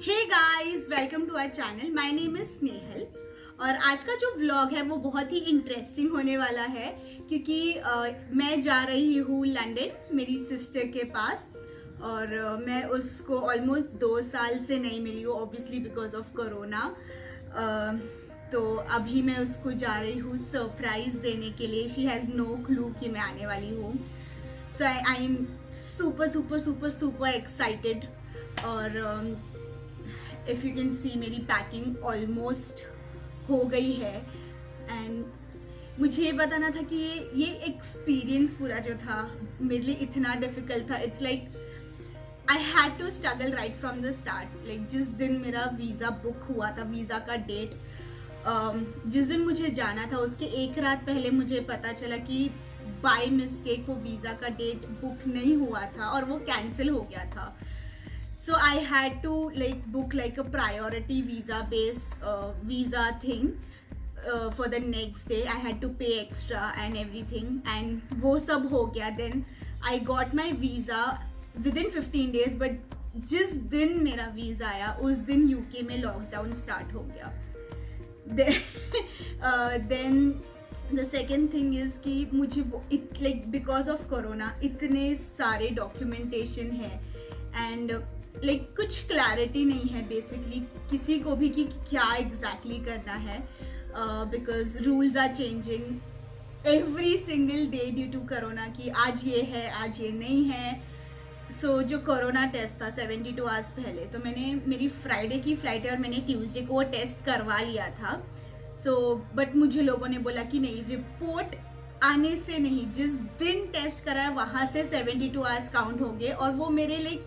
Hey guys, welcome to our channel. My name is Snehal और आज का जो व्लॉग है वो बहुत ही इंटरेस्टिंग होने वाला है क्योंकि मैं जा रही हूँ लंदन मेरी सिस्टर के पास। और मैं उसको ऑलमोस्ट 2 साल से नहीं मिली हूँ, ऑब्वियसली बिकॉज ऑफ कोरोना। तो अभी मैं उसको जा रही हूँ सरप्राइज देने के लिए। शी हैज़ नो क्लू कि मैं आने वाली हूँ। So I am super super super super excited. और इफ़ यू कैन सी मेरी पैकिंग ऑलमोस्ट हो गई है। एंड मुझे ये बताना था कि ये एक्सपीरियंस पूरा जो था मेरे लिए इतना डिफिकल्ट था। It's like I had to struggle right from the start. Like जिस दिन मेरा वीज़ा बुक हुआ था, वीज़ा का डेट जिस दिन मुझे जाना था उसके एक रात पहले मुझे पता चला कि बाय मिस्टेक वो वीज़ा का डेट बुक नहीं हुआ था और वो कैंसिल हो गया था। So I had to book a priority visa based visa thing for the next day. I had to pay extra and everything, and वो सब हो गया. Then I got my visa within 15 days. But जिस दिन मेरा visa आया उस दिन यूके में लॉकडाउन स्टार्ट हो गया. Then the second thing is कि मुझे because of कोरोना इतने सारे डॉक्यूमेंटेशन है एंड कुछ क्लैरिटी नहीं है बेसिकली किसी को भी कि क्या एग्जैक्टली करना है, because rules are changing every single day due to corona कि आज ये है आज ये नहीं है. सो जो कोरोना टेस्ट था 72 आवर्स पहले, तो मैंने मेरी फ्राइडे की फ्लाइट है और मैंने ट्यूसडे को वो टेस्ट करवा लिया था. सो बट मुझे लोगों ने बोला कि नहीं, रिपोर्ट आने से नहीं, जिस दिन टेस्ट कराया वहाँ से 72 आवर्स काउंट हो गए. और वो मेरे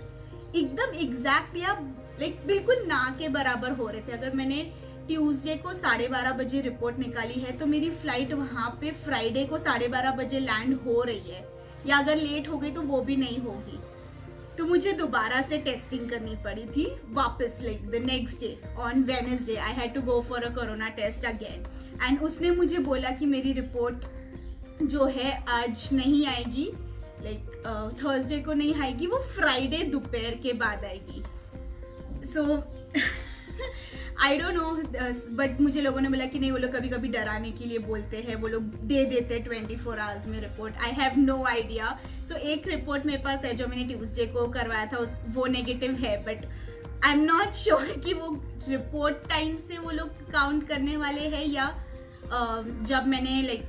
एकदम एग्जैक्ट या बिल्कुल ना के बराबर हो रहे थे. अगर मैंने ट्यूसडे को 12:30 बजे रिपोर्ट निकाली है तो मेरी फ्लाइट वहाँ पे फ्राइडे को 12:30 बजे लैंड हो रही है, या अगर लेट हो गई तो वो भी नहीं होगी. तो मुझे दोबारा से टेस्टिंग करनी पड़ी थी वापस. The next day on Wednesday I had to go for a corona test again. And उसने मुझे बोला कि मेरी रिपोर्ट जो है आज नहीं आएगी, थर्सडे को नहीं आएगी, वो फ्राइडे दोपहर के बाद आएगी. सो आई डोंट नो, बट मुझे लोगों ने बोला कि नहीं, वो लोग कभी कभी डराने के लिए बोलते हैं, वो लोग दे देते 24 आवर्स में report. I have no idea. So एक रिपोर्ट मेरे पास है जो मैंने ट्यूसडे को करवाया था, वो नेगेटिव है, but I am not sure कि वो रिपोर्ट टाइम से वो लोग काउंट करने वाले हैं या जब मैंने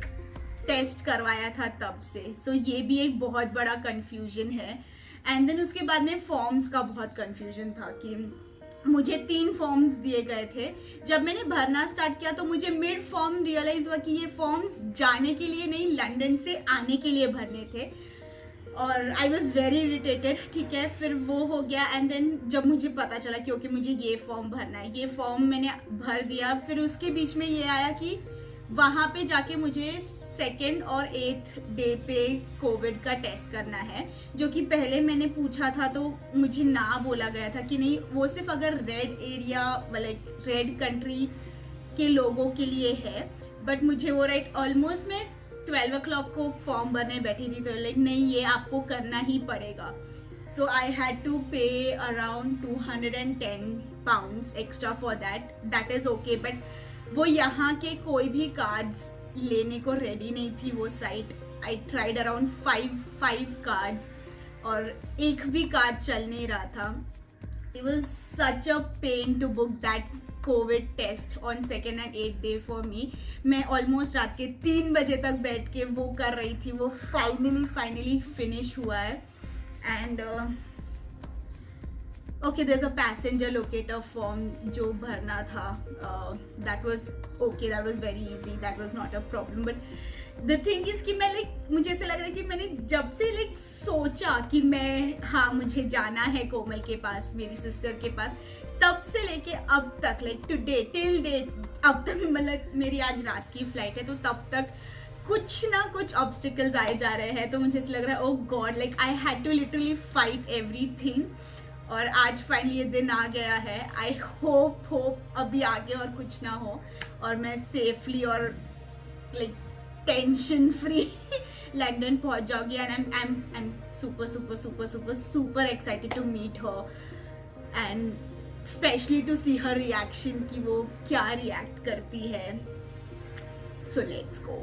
टेस्ट करवाया था तब से. सो ये भी एक बहुत बड़ा कंफ्यूजन है. एंड देन उसके बाद में फॉर्म्स का बहुत कंफ्यूजन था कि मुझे 3 फॉर्म्स दिए गए थे. जब मैंने भरना स्टार्ट किया तो मुझे मिड फॉर्म रियलाइज हुआ कि ये फॉर्म्स जाने के लिए नहीं, लंदन से आने के लिए भरने थे. और आई वॉज वेरी इरिटेटेड. ठीक है, फिर वो हो गया. एंड देन जब मुझे पता चला कि ओके मुझे ये फॉर्म भरना है, ये फॉर्म मैंने भर दिया. फिर उसके बीच में ये आया कि वहाँ पे जाके मुझे 2nd और 8th डे पे कोविड का टेस्ट करना है, जो कि पहले मैंने पूछा था तो मुझे ना बोला गया था कि नहीं, वो सिर्फ अगर रेड एरिया रेड कंट्री के लोगों के लिए है. बट मुझे वो ऑलमोस्ट मैं 12 o'clock को फॉर्म भरने बैठी थी, तो नहीं, ये आपको करना ही पड़ेगा. सो आई हैड टू पे around 210 pounds extra for that is okay. But वो यहाँ के कोई भी कार्ड्स लेने को रेडी नहीं थी वो site. I tried around 5 cards और एक भी कार्ड चल नहीं रहा था. It was such a pain to book that covid test on 2nd and 8th day for me. मैं ऑलमोस्ट रात के 3 बजे तक बैठ के वो कर रही थी. वो फाइनली फिनिश हुआ है. And okay, there is a passenger locator form जो भरना था. That was okay, that was very easy, that was not a problem. But the thing is कि मैं मुझे ऐसा लग रहा है कि मैंने जब से सोचा कि मैं मुझे जाना है कोमल के पास, मेरी सिस्टर के पास, तब से लेके अब तक टुडे टिल डेट, अब तक मेरी आज रात की फ्लाइट है, तो तब तक कुछ ना कुछ ऑब्स्टिकल्स आए जा रहे हैं. तो मुझे ऐसा लग रहा है oh God, I had to literally fight everything. और आज फाइनली ये दिन आ गया है. आई होप अभी आगे और कुछ ना हो और मैं सेफली और टेंशन फ्री लंदन पहुंच जाऊंगी. And I am super excited to meet her. And specially to see her reaction कि वो क्या रिएक्ट करती है. So let's go.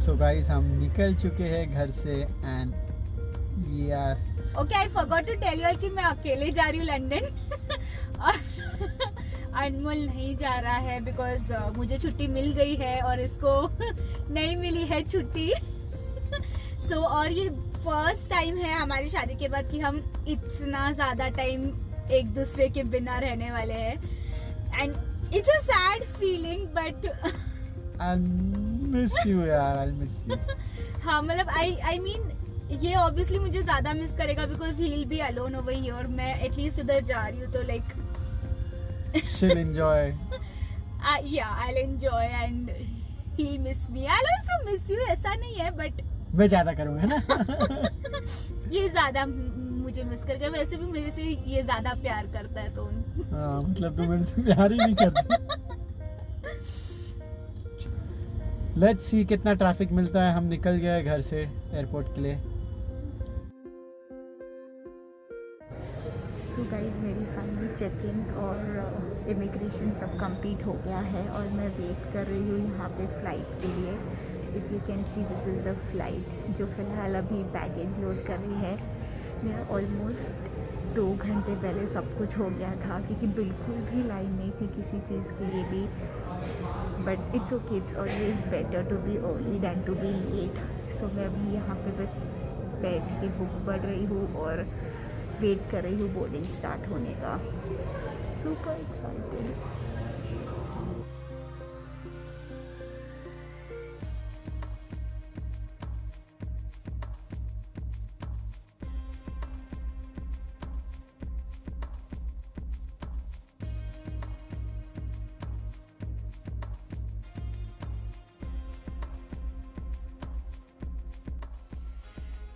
So guys हम निकल चुके हैं घर से and we are okay. I forgot to tell you कि मैं अकेले जा रही हूँ लंदन और अनमोल नहीं जा रहा है बिकॉज मुझे छुट्टी मिल गई है और इसको नहीं मिली है छुट्टी. सो और ये फर्स्ट टाइम है हमारी शादी के बाद कि हम इतना ज्यादा टाइम एक दूसरे के बिना रहने वाले हैं. And it's a sad feeling but I'll miss you यार, I'll miss you. हाँ मतलब आई मीन ये ऑब्वियसली मुझे ज्यादा मिस करेगा because he will be alone over here और मैं एटलीस्ट उधर जा रही हूँ तो like She'll enjoy. yeah I'll enjoy and he'll miss me. I'll also miss you. ऐसा नहीं है but मैं ज्यादा करूँगा ना. ये ज्यादा मुझे मिस करेगा. वैसे भी मेरे से ये ज्यादा प्यार करता है तो हाँ मतलब तू मेरे से प्यार ही नहीं करती. लेट्स सी कितना ट्रैफिक मिलता है. हम निकल गए घर से एयरपोर्ट के लिए. सो गाइस मेरी फाइनली चेकिंग और इमिग्रेशन सब कंप्लीट हो गया है और मैं वेट कर रही हूँ यहाँ पे फ़्लाइट के लिए. If you can see this is the flight जो फ़िलहाल अभी बैगेज लोड कर रही है. मेरा ऑलमोस्ट 2 घंटे पहले सब कुछ हो गया था क्योंकि बिल्कुल भी लाइन नहीं थी किसी चीज़ के लिए भी. But it's okay. It's always better to be early than to be late. So मैं अभी यहाँ पे बस बैठ के बुक पढ़ रही हूँ और वेट कर रही हूँ बोर्डिंग स्टार्ट होने का. Super excited.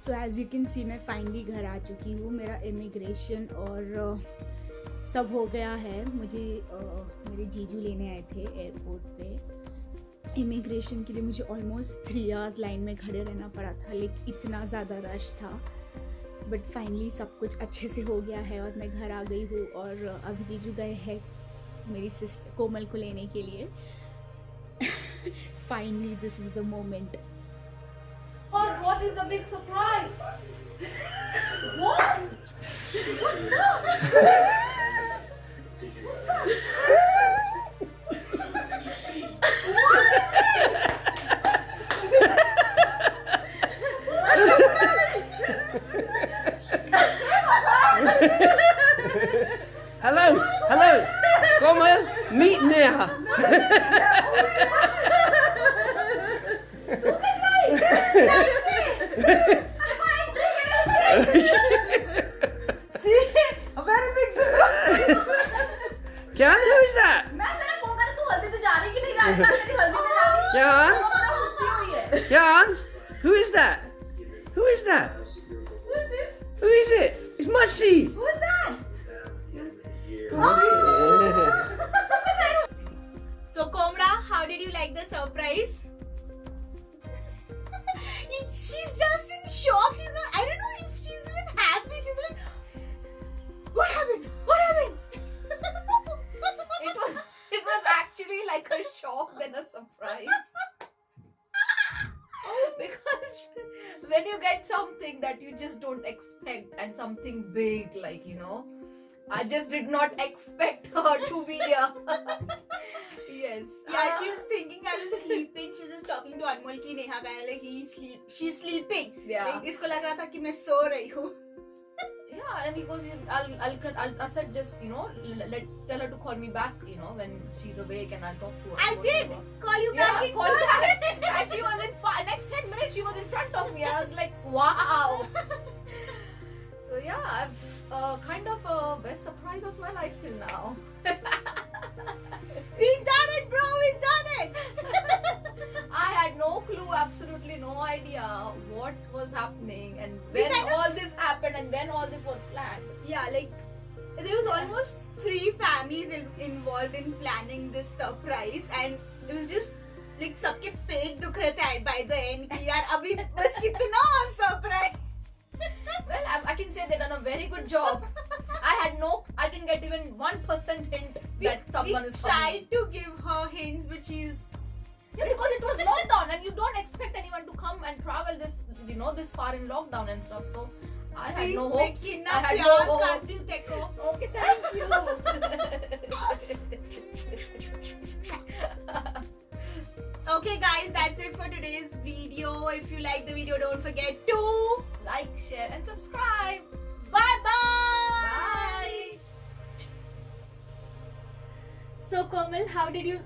So as you can सी मैं फाइनली घर आ चुकी हूँ. मेरा इमिग्रेशन और सब हो गया है. मुझे मेरे जीजू लेने आए थे एयरपोर्ट पे. इमिग्रेशन के लिए मुझे ऑलमोस्ट 3 आवर्स लाइन में खड़े रहना पड़ा था लेकिन इतना ज़्यादा रश था. बट फाइनली सब कुछ अच्छे से हो गया है और मैं घर आ गई हूँ और अभी जीजू गए हैं मेरी सिस्टर कोमल को लेने के लिए. Finally this is the moment. What is the big surprise? What? What's up? Hello, Komal, meet Neha. See, a very big surprise. Kyan, who is that? मैं सिर्फ फोन कर तू हल्दी पे जा रही कि नहीं जा रही? तेरी हल्दी पे जा रही? Kyan, वो मेरा सुत्ती हुई है. Kyan, who is that? Who is that? Who is this? Who is it? It's Mushy. Who is that? So Komra, how did you like the surprise? She's just in shock. She's not. I don't know if she's even happy. She's like, what happened? What happened? It was actually like a shock than a surprise. Because when you get something that you just don't expect and something big, like, you know, I just did not expect her to be here. Yes. Yeah, she was thinking I was sleeping. She was just talking to Anmol ki Neha gaya like she's sleeping. Yeah. Like, इसको लग रहा था कि मैं सो रही हूँ. Yeah, and he goes, I said just, you know, tell her to call me back, you know, when she's awake and I'll talk to her. I did whatever. call you Yeah, back in call person. back. And she was in next 10 minutes she was in front of me and I was like, wow. So yeah, I've kind of best surprise of my life till now. We done it, bro. We done it. I had no clue, absolutely no idea what was happening and We when kind of- all this happened and when all this was planned. Yeah, like there was almost 3 families involved in planning this surprise and it was just like सबके पेट दुख रहे थे by the end कि यार अभी बस कितना और surprise. very good job. I didn't get even 1% hint that someone is coming. tried to give her hints, but she's Yeah, because it was lockdown and you don't expect anyone to come and travel this, this far in lockdown and stuff. So I had no hopes. I had no hopes. Okay, thank you. Okay guys, that's it for today's video. If you like the video, don't forget to Like, share, and subscribe. bye bye. Bye. So Komal, how did you